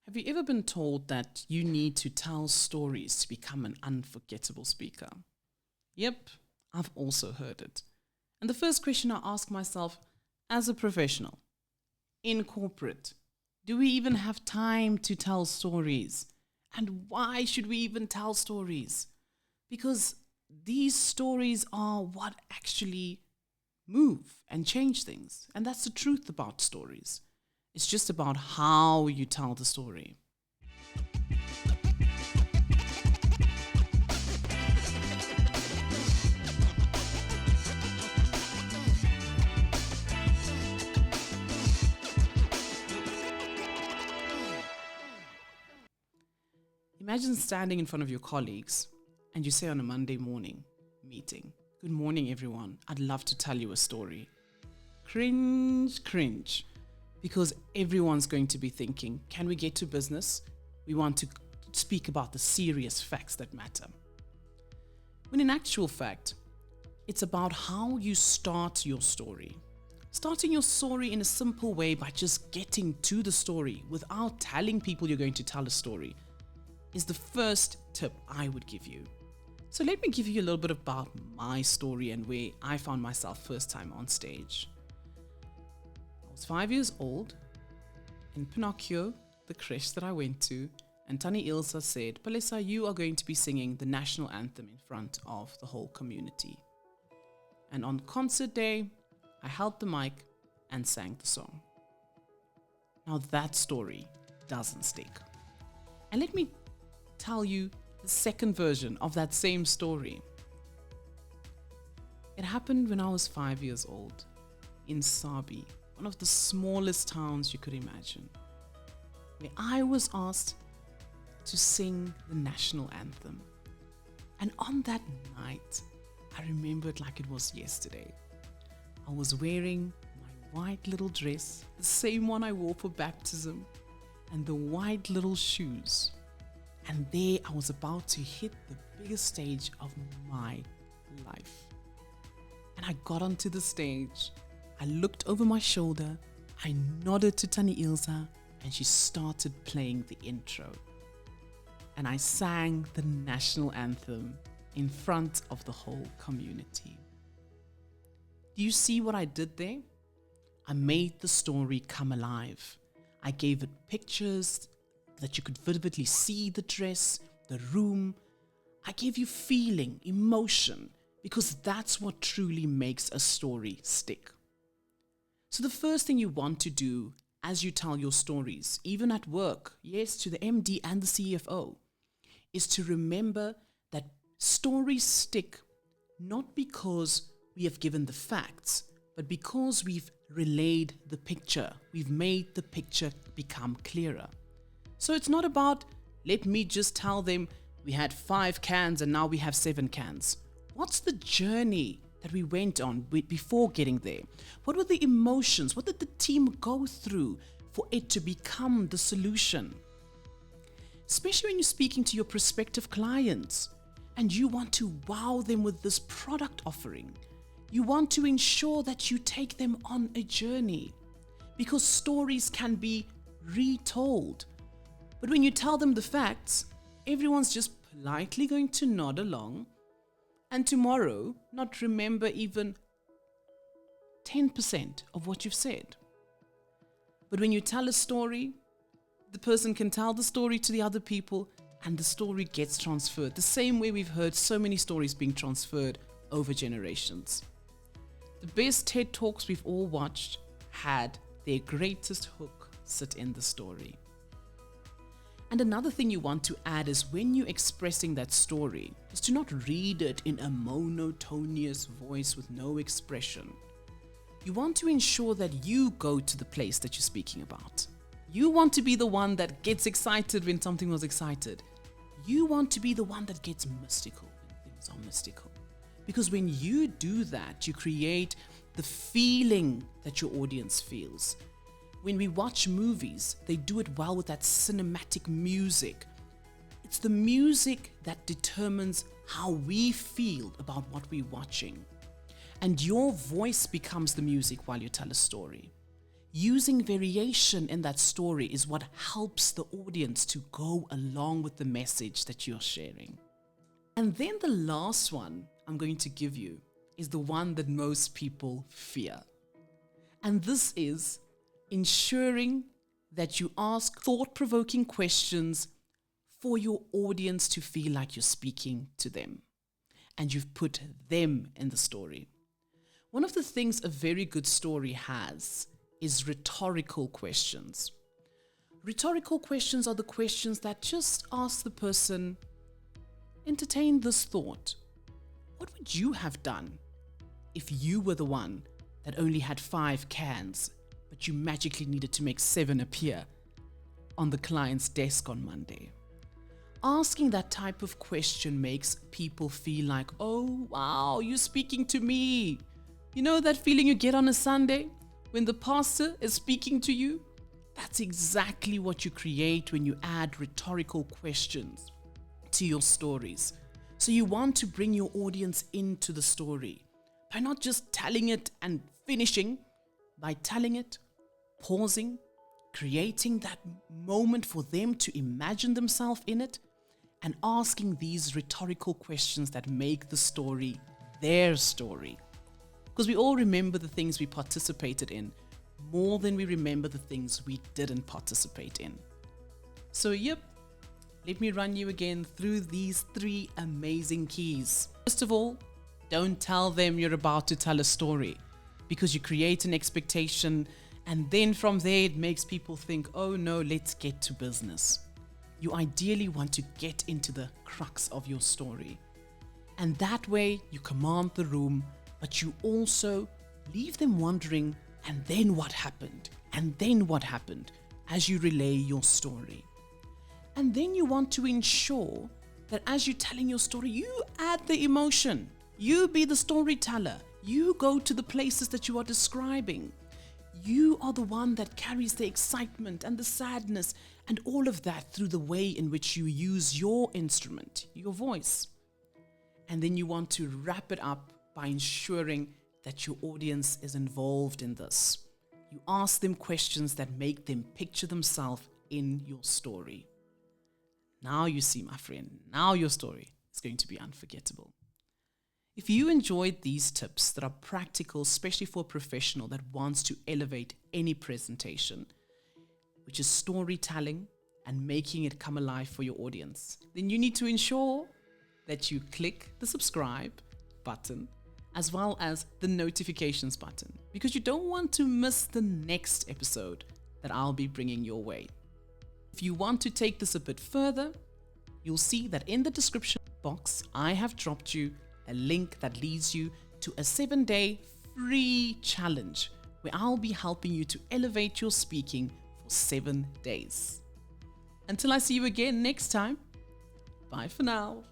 Have you ever been told that you need to tell stories to become an unforgettable speaker? Yep, I've also heard it. And the first question I ask myself, as a professional, in corporate, do we even have time to tell stories? And why should we even tell stories? Because these stories are what actually move and change things. And that's the truth about stories. It's just about how you tell the story. Imagine standing in front of your colleagues and you say on a Monday morning meeting, "Good morning, everyone. I'd love to tell you a story." Cringe, cringe. Because everyone's going to be thinking, can we get to business? We want to speak about the serious facts that matter. When in actual fact, it's about how you start your story. Starting your story in a simple way by just getting to the story without telling people you're going to tell a story is the first tip I would give you. So let me give you a little bit about my story and where I found myself first time on stage. I was 5 years old in Pinocchio, the creche that I went to, and Tannie Ilse said, "Palesa, you are going to be singing the national anthem in front of the whole community." And on concert day, I held the mic and sang the song. Now that story doesn't stick. And let me tell you the second version of that same story. It happened when I was 5 years old in Sabi, one of the smallest towns you could imagine, where I was asked to sing the national anthem. And on that night, I remember it like it was yesterday. I was wearing my white little dress, the same one I wore for baptism, and the white little shoes. And there I was about to hit the biggest stage of my life. And I got onto the stage. I looked over my shoulder, I nodded to Tannie Ilse, and she started playing the intro. And I sang the national anthem in front of the whole community. Do you see what I did there? I made the story come alive. I gave it pictures that you could vividly see the dress, the room. I gave you feeling, emotion, because that's what truly makes a story stick. So the first thing you want to do as you tell your stories, even at work, yes, to the MD and the CFO, is to remember that stories stick not because we have given the facts, but because we've relayed the picture. We've made the picture become clearer. So it's not about, let me just tell them we had 5 cans and now we have 7 cans. What's the journey that we went on before getting there? What were the emotions? What did the team go through for it to become the solution? Especially when you're speaking to your prospective clients and you want to wow them with this product offering. You want to ensure that you take them on a journey, because stories can be retold. But when you tell them the facts, everyone's just politely going to nod along and tomorrow not remember even 10% of what you've said. But when you tell a story, the person can tell the story to the other people and the story gets transferred. The same way we've heard so many stories being transferred over generations. The best TED Talks we've all watched had their greatest hook sit in the story. And another thing you want to add is when you're expressing that story, is to not read it in a monotonous voice with no expression. You want to ensure that you go to the place that you're speaking about. You want to be the one that gets excited when something was excited. You want to be the one that gets mystical when things are mystical. Because when you do that, you create the feeling that your audience feels. When we watch movies, they do it well with that cinematic music. It's the music that determines how we feel about what we're watching. And your voice becomes the music while you tell a story. Using variation in that story is what helps the audience to go along with the message that you're sharing. And then the last one I'm going to give you is the one that most people fear. And this is ensuring that you ask thought-provoking questions for your audience to feel like you're speaking to them and you've put them in the story. One of the things a very good story has is rhetorical questions. Rhetorical questions are the questions that just ask the person, entertain this thought. What would you have done if you were the one that only had 5 cans, but you magically needed to make 7 appear on the client's desk on Monday? Asking that type of question makes people feel like, oh wow, you're speaking to me. You know that feeling you get on a Sunday when the pastor is speaking to you? That's exactly what you create when you add rhetorical questions to your stories. So you want to bring your audience into the story by not just telling it and finishing, by telling it, pausing, creating that moment for them to imagine themselves in it, and asking these rhetorical questions that make the story their story. Because we all remember the things we participated in more than we remember the things we didn't participate in. So yep, let me run you again through these 3 amazing keys. First of all, don't tell them you're about to tell a story, because you create an expectation and then from there it makes people think, oh no, let's get to business. You ideally want to get into the crux of your story. And that way you command the room, but you also leave them wondering, and then what happened? And then what happened? As you relay your story. And then you want to ensure that as you're telling your story, you add the emotion. You be the storyteller. You go to the places that you are describing. You are the one that carries the excitement and the sadness and all of that through the way in which you use your instrument, your voice. And then you want to wrap it up by ensuring that your audience is involved in this. You ask them questions that make them picture themselves in your story. Now you see, my friend, now your story is going to be unforgettable. If you enjoyed these tips that are practical, especially for a professional that wants to elevate any presentation, which is storytelling and making it come alive for your audience, then you need to ensure that you click the subscribe button as well as the notifications button, because you don't want to miss the next episode that I'll be bringing your way. If you want to take this a bit further, you'll see that in the description box, I have dropped you a link that leads you to a 7-day free challenge where I'll be helping you to elevate your speaking for 7 days. Until I see you again next time, bye for now.